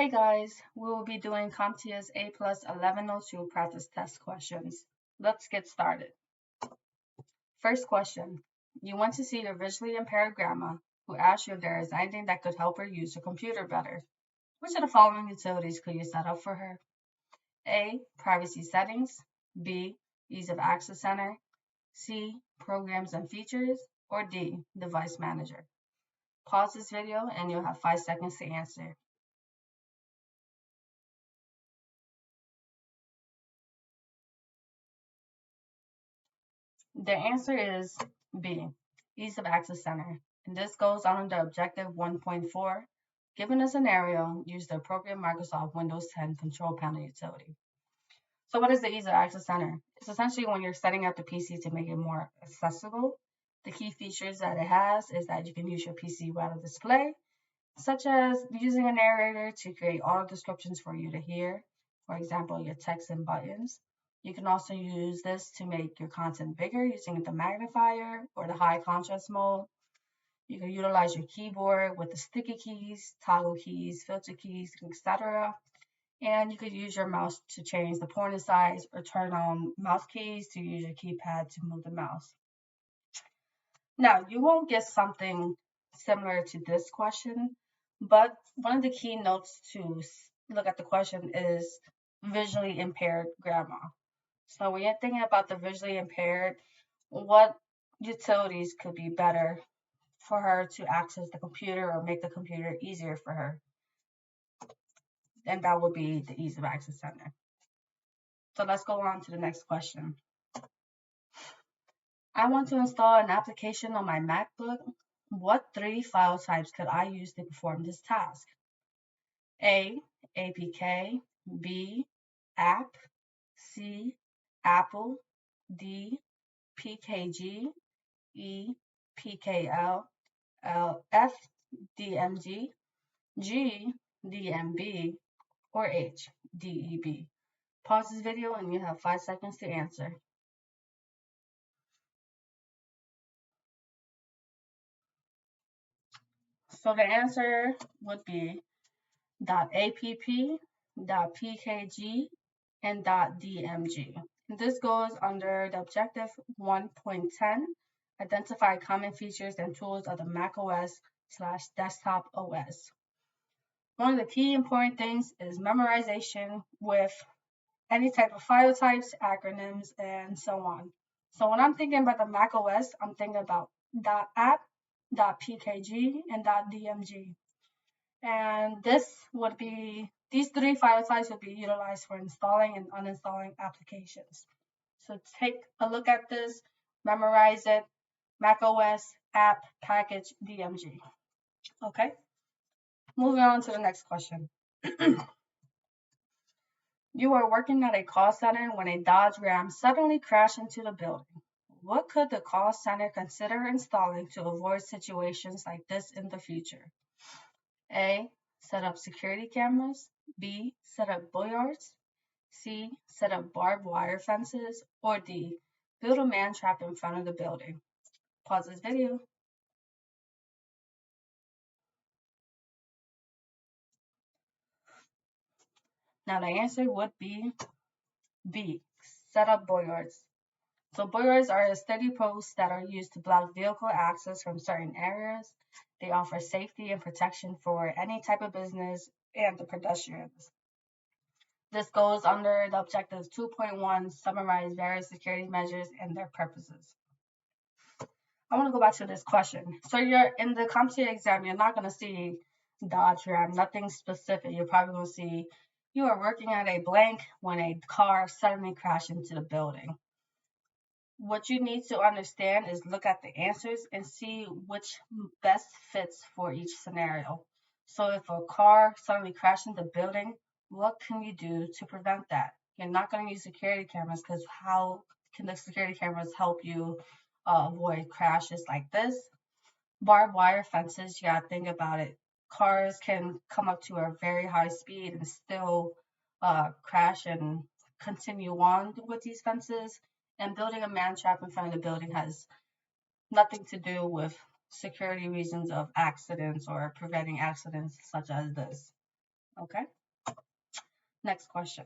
Hey guys, we will be doing CompTIA's A plus 1102 practice test questions. Let's get started. First question. You want to see your visually impaired grandma who asks you if there is anything that could help her use her computer better. Which of the following utilities could you set up for her? A. Privacy settings. B. Ease of access center. C. Programs and features. Or D. Device manager. Pause this video and you'll have 5 seconds to answer. The answer is B, ease of access center. And this goes under objective 1.4. Given a scenario, use the appropriate Microsoft Windows 10 control panel utility. So what is the ease of access center? It's essentially when you're setting up the PC to make it more accessible. The key features that it has is that you can use your PC without a display, such as using a narrator to create auto descriptions for you to hear, for example, your text and buttons. You can also use this to make your content bigger using the magnifier or the high contrast mode. You can utilize your keyboard with the sticky keys, toggle keys, filter keys, etc. And you could use your mouse to change the pointer size or turn on mouse keys to use your keypad to move the mouse. Now, you won't get something similar to this question, but one of the key notes to look at the question is visually impaired grandma. So when you're thinking about the visually impaired, what utilities could be better for her to access the computer or make the computer easier for her? And that would be the ease of access center. So let's go on to the next question. I want to install an application on my MacBook. What 3 file types could I use to perform this task? A. APK. B. App. C. Apple. D. PKG. E. PKL. F. DMG. G. DMB. Or H. DEB. Pause this video and you have 5 seconds to answer. So the answer would be .app, .pkg, and .dmg. This goes under the objective 1.10, identify common features and tools of the Mac OS/desktop OS. One of the key important things is memorization with any type of file types, acronyms, and so on. So when I'm thinking about the Mac OS, I'm thinking about .app, .pkg, and .dmg. And these 3 file types would be utilized for installing and uninstalling applications. So take a look at this, memorize it, Mac OS, app, package, DMG. Okay, moving on to the next question. You are working at a call center when a Dodge Ram suddenly crashed into the building. What could the call center consider installing to avoid situations like this in the future? A. Set up security cameras. B. Set up boyards. C. Set up barbed wire fences. Or D. Build a man trap in front of the building. Pause this video. Now the answer would be B. Set up boyards. So boyards are steady posts that are used to block vehicle access from certain areas. They offer safety and protection for any type of business and the pedestrians. This goes under the objective 2.1, summarize various security measures and their purposes. I want to go back to this question. So you're in the CompTIA exam, you're not going to see Dodge Ram, nothing specific. You're probably going to see you are working at a blank when a car suddenly crashed into the building. What you need to understand is look at the answers and see which best fits for each scenario. So if a car suddenly crashed into the building, what can you do to prevent that? You're not going to use security cameras because how can the security cameras help you avoid crashes like this? Barbed wire fences, you gotta think about it. Cars can come up to a very high speed and still crash and continue on with these fences. And building a man trap in front of the building has nothing to do with security reasons of accidents or preventing accidents such as this. Okay, next question.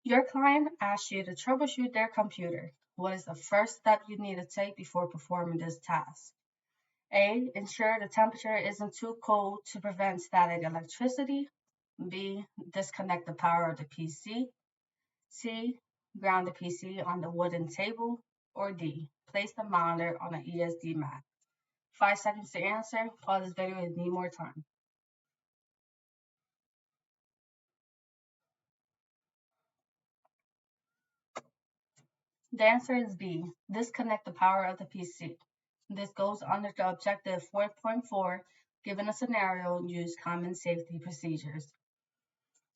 Your client asks you to troubleshoot their computer. What is the first step you need to take before performing this task? A. Ensure the temperature isn't too cold to prevent static electricity. B. Disconnect the power of the PC. C. Ground the PC on the wooden table. Or D. Place the monitor on an ESD mat. 5 seconds to answer. Pause this video if you need more time. The answer is B. Disconnect the power of the PC. This goes under the objective 4.4. Given a scenario, use common safety procedures.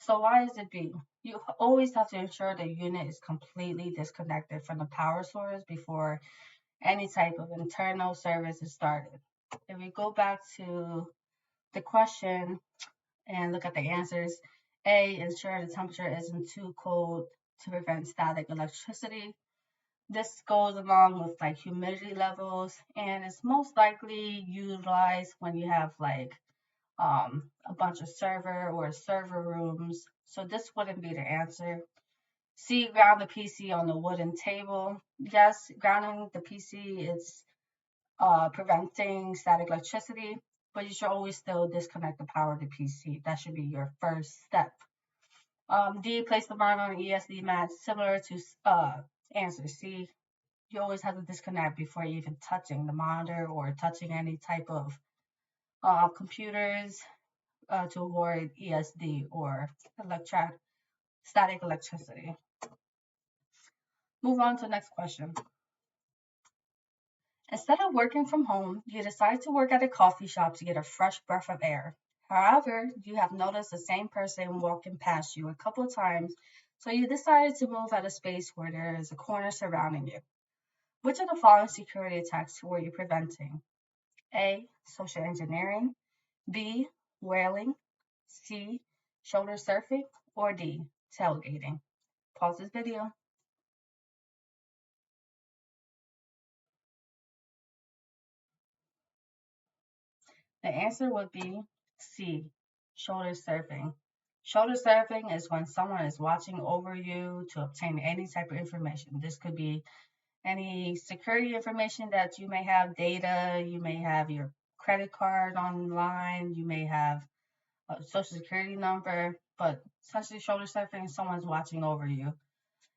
So why is it B? You always have to ensure the unit is completely disconnected from the power source before any type of internal service is started. If we go back to the question and look at the answers, A, ensure the temperature isn't too cold to prevent static electricity. This goes along with like humidity levels, and it's most likely utilized when you have like a bunch of server rooms. So this wouldn't be the answer. C, ground the PC on the wooden table. Yes, grounding the PC is preventing static electricity, but you should always still disconnect the power of the PC. That should be your first step. D, place the monitor on an ESD mat, similar to answer C. You always have to disconnect before even touching the monitor or touching any type of computers to avoid ESD or static electricity. Move on to the next question. Instead of working from home, you decide to work at a coffee shop to get a fresh breath of air. However, you have noticed the same person walking past you a couple of times, so you decided to move at a space where there is a corner surrounding you. Which of the following security attacks were you preventing? A. Social engineering. B. Whaling. C. Shoulder surfing. Or D. Tailgating. Pause this video. The answer would be C. Shoulder surfing. Shoulder surfing is when someone is watching over you to obtain any type of information. This could be any security information that you may have, data, you may have your credit card online, you may have a social security number, but essentially shoulder surfing is someone's watching over you.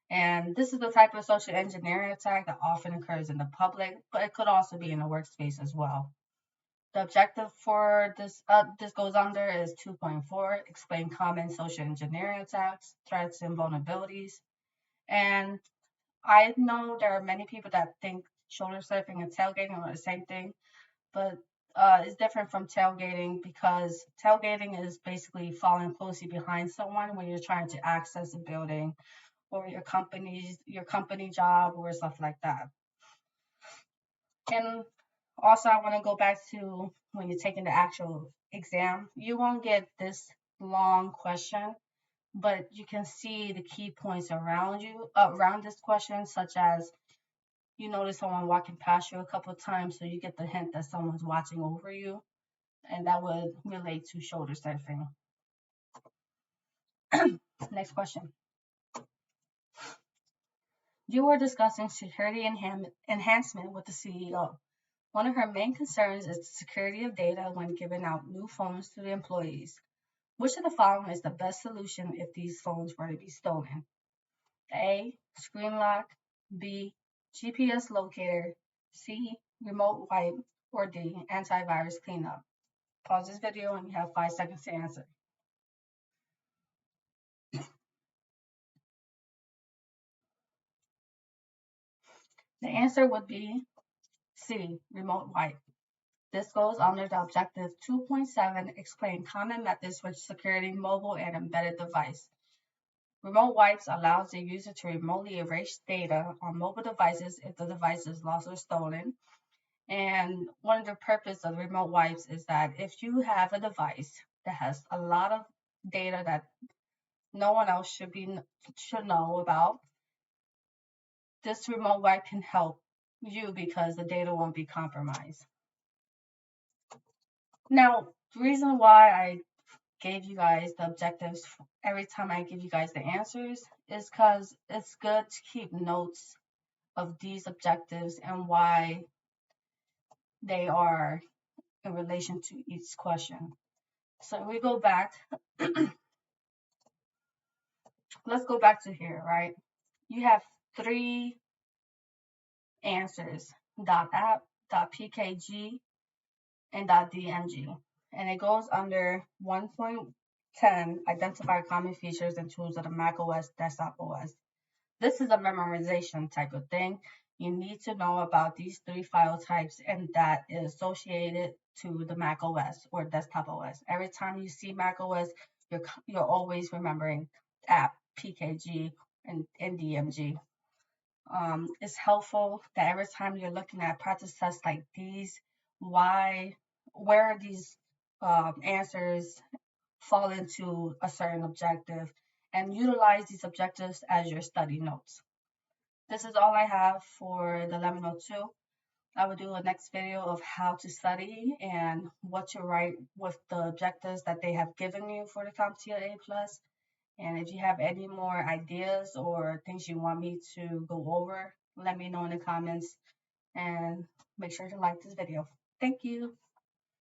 And this is the type of social engineering attack that often occurs in the public, but it could also be in the workspace as well. The objective for this goes under is 2.4, explain common social engineering attacks, threats, and vulnerabilities. And I know there are many people that think shoulder surfing and tailgating are the same thing, but it's different from tailgating because tailgating is basically following closely behind someone when you're trying to access a building or your company job or stuff like that. And also, I want to go back to when you're taking the actual exam. You won't get this long question, but you can see the key points around this question, such as you notice someone walking past you a couple of times, so you get the hint that someone's watching over you, and that would relate to shoulder surfing. Next question. You were discussing security enhancement with the CEO. One of her main concerns is the security of data when giving out new phones to the employees. Which of the following is the best solution if these phones were to be stolen? A. Screen lock. B. GPS locator. C. Remote wipe. Or D. Antivirus cleanup. Pause this video and you have 5 seconds to answer. The answer would be C. Remote wipe. This goes under the objective 2.7, explain common methods for securing mobile and embedded device. Remote wipes allows the user to remotely erase data on mobile devices if the device is lost or stolen. And one of the purpose of remote wipes is that if you have a device that has a lot of data that no one else should know about, this remote wipe can help you because the data won't be compromised. Now, the reason why I gave you guys the objectives every time I give you guys the answers is because it's good to keep notes of these objectives and why they are in relation to each question. So we go back, let's go back to here, right? You have three answers, .app, .pkg, and .dmg. And it goes under 1.10, identify common features and tools of the Mac OS desktop OS. This is a memorization type of thing. You need to know about these three file types and that is associated to the Mac OS or desktop OS. Every time you see Mac OS, you're always remembering app, PKG, and DMG. It's helpful that every time you're looking at practice tests like these, why, where these answers fall into a certain objective, and utilize these objectives as your study notes. This is all I have for the 1102. I will do a next video of how to study and what to write with the objectives that they have given you for the CompTIA A+. And if you have any more ideas or things you want me to go over, let me know in the comments and make sure to like this video. Thank you.